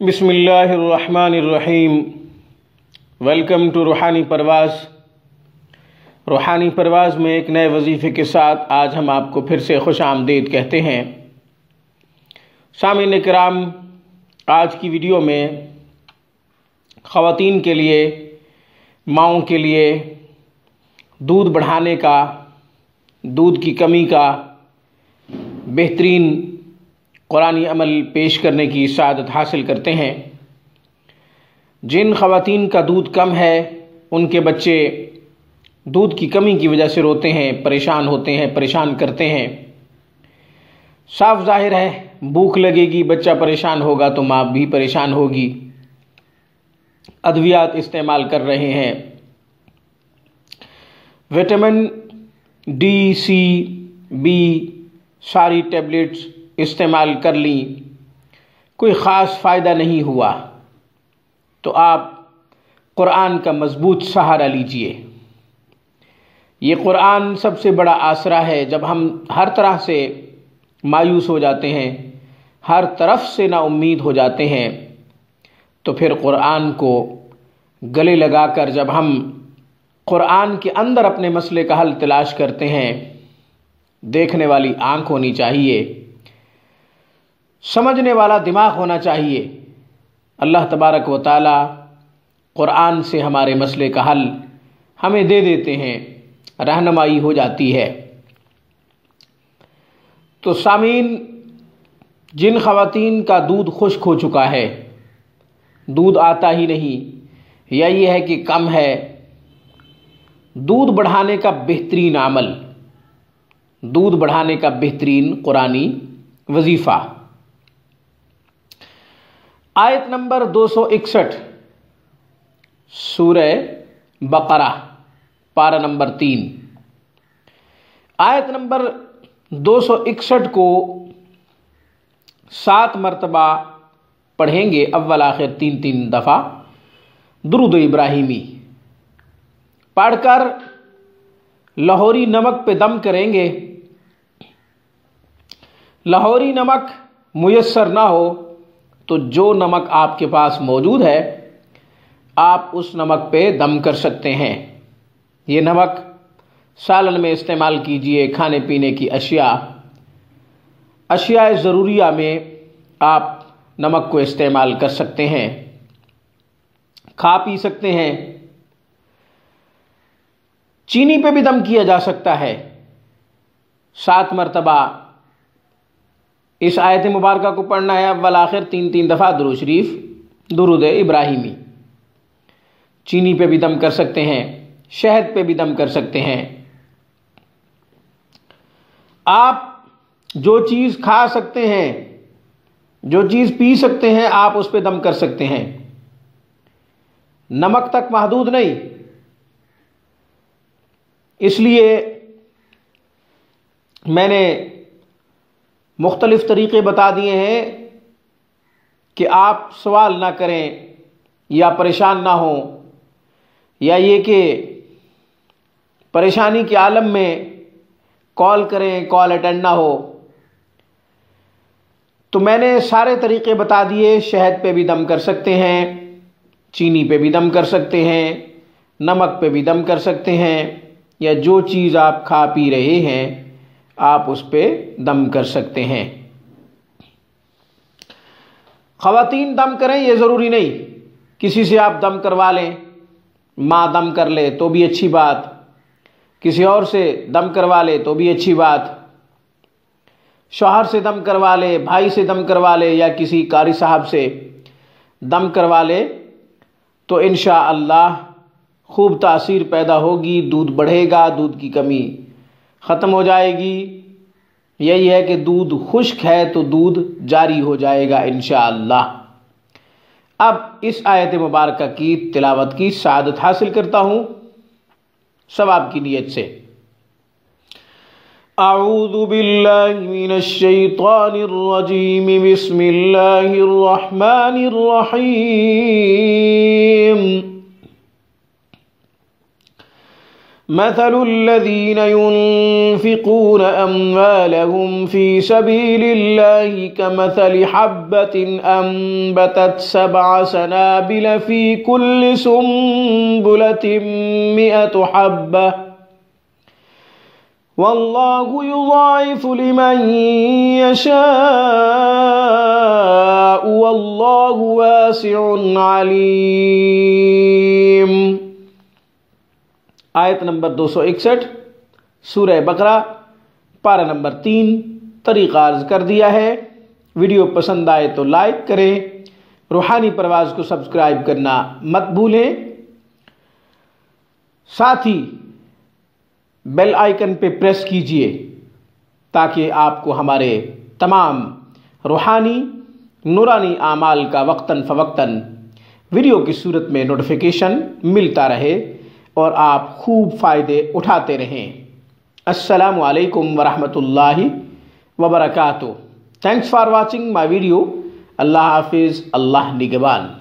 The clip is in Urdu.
بسم اللہ الرحمن الرحیم۔ ویلکم ٹو روحانی پرواز۔ روحانی پرواز میں ایک نئے وظیفے کے ساتھ آج ہم آپ کو پھر سے خوش آمدید کہتے ہیں۔ سامعین کرام، آج کی ویڈیو میں خواتین کے لیے، ماؤں کے لیے دودھ بڑھانے کا، دودھ کی کمی کا بہترین قرآنی عمل پیش کرنے کی سعادت حاصل کرتے ہیں۔ جن خواتین کا دودھ کم ہے، ان کے بچے دودھ کی کمی کی وجہ سے روتے ہیں، پریشان ہوتے ہیں، پریشان کرتے ہیں۔ صاف ظاہر ہے، بھوک لگے گی، بچہ پریشان ہوگا تو ماں بھی پریشان ہوگی۔ ادویات استعمال کر رہے ہیں، وٹامن ڈی، سی، بی ساری ٹیبلٹس استعمال کر لیں، کوئی خاص فائدہ نہیں ہوا، تو آپ قرآن کا مضبوط سہارا لیجئے۔ یہ قرآن سب سے بڑا آسرا ہے۔ جب ہم ہر طرح سے مایوس ہو جاتے ہیں، ہر طرف سے نا امید ہو جاتے ہیں، تو پھر قرآن کو گلے لگا کر جب ہم قرآن کے اندر اپنے مسئلے کا حل تلاش کرتے ہیں، دیکھنے والی آنکھ ہونی چاہیے، سمجھنے والا دماغ ہونا چاہیے۔ اللہ تبارک و تعالی قرآن سے ہمارے مسئلے کا حل ہمیں دے دیتے ہیں، رہنمائی ہو جاتی ہے۔ تو سامعین، جن خواتین کا دودھ خشک ہو چکا ہے، دودھ آتا ہی نہیں، یا یہ ہے کہ کم ہے، دودھ بڑھانے کا بہترین عمل، دودھ بڑھانے کا بہترین قرآنی وظیفہ، آیت نمبر 261 سورہ بقرہ، پارہ نمبر 3، آیت نمبر 261 کو 7 مرتبہ پڑھیں گے، اول آخر 3 دفعہ درود ابراہیمی پڑھ کر لاہوری نمک پہ دم کریں گے۔ لاہوری نمک میسر نہ ہو تو جو نمک آپ کے پاس موجود ہے، آپ اس نمک پہ دم کر سکتے ہیں۔ یہ نمک سالن میں استعمال کیجئے، کھانے پینے کی اشیاء ضروریہ میں آپ نمک کو استعمال کر سکتے ہیں، کھا پی سکتے ہیں۔ چینی پہ بھی دم کیا جا سکتا ہے۔ 7 مرتبہ اس آیت مبارکہ کو پڑھنا ہے، اول آخر 3 دفعہ درود شریف، درود ابراہیمی۔ چینی پہ بھی دم کر سکتے ہیں، شہد پہ بھی دم کر سکتے ہیں۔ آپ جو چیز کھا سکتے ہیں، جو چیز پی سکتے ہیں، آپ اس پہ دم کر سکتے ہیں، نمک تک محدود نہیں۔ اس لیے میں نے مختلف طریقے بتا دیے ہیں کہ آپ سوال نہ کریں یا پریشان نہ ہوں، یا یہ کہ پریشانی کے عالم میں کال کریں، کال اٹینڈ نہ ہو۔ تو میں نے سارے طریقے بتا دیے۔ شہد پہ بھی دم کر سکتے ہیں، چینی پہ بھی دم کر سکتے ہیں، نمک پہ بھی دم کر سکتے ہیں، یا جو چیز آپ کھا پی رہے ہیں آپ اس پہ دم کر سکتے ہیں۔ خواتین دم کریں یہ ضروری نہیں، کسی سے آپ دم کروا لیں، ماں دم کر لے تو بھی اچھی بات، کسی اور سے دم کروا لے تو بھی اچھی بات، شوہر سے دم کروا لے، بھائی سے دم کروا لے، یا کسی قاری صاحب سے دم کروا لے، تو انشاءاللہ خوب تاثیر پیدا ہوگی، دودھ بڑھے گا، دودھ کی کمی ختم ہو جائے گی۔ یہی ہے کہ دودھ خشک ہے تو دودھ جاری ہو جائے گا انشاءاللہ۔ اب اس آیت مبارکہ کی تلاوت کی سعادت حاصل کرتا ہوں ثواب کی نیت سے۔ اعوذ باللہ من الشیطان الرجیم، بسم اللہ الرحمن الرحیم۔ مثل الذين ينفقون أموالهم في سبيل الله كمثل حبة أنبتت 7 سنابل في كل سنبلة 100 حبة والله يضاعف لمن يشاء والله واسع عليم۔ آیت نمبر 261 سورہ بقرہ پارہ نمبر 3۔ طریقہ عرض کر دیا ہے۔ ویڈیو پسند آئے تو لائک کریں، روحانی پرواز کو سبسکرائب کرنا مت بھولیں، ساتھ ہی بیل آئیکن پہ پریس کیجئے تاکہ آپ کو ہمارے تمام روحانی نورانی اعمال کا وقتاً فوقتاً ویڈیو کی صورت میں نوٹیفیکیشن ملتا رہے اور آپ خوب فائدے اٹھاتے رہیں۔ السلام علیکم ورحمۃ اللہ وبرکاتہ۔ Thanks for watching my video. اللہ حافظ، اللہ نگہبان۔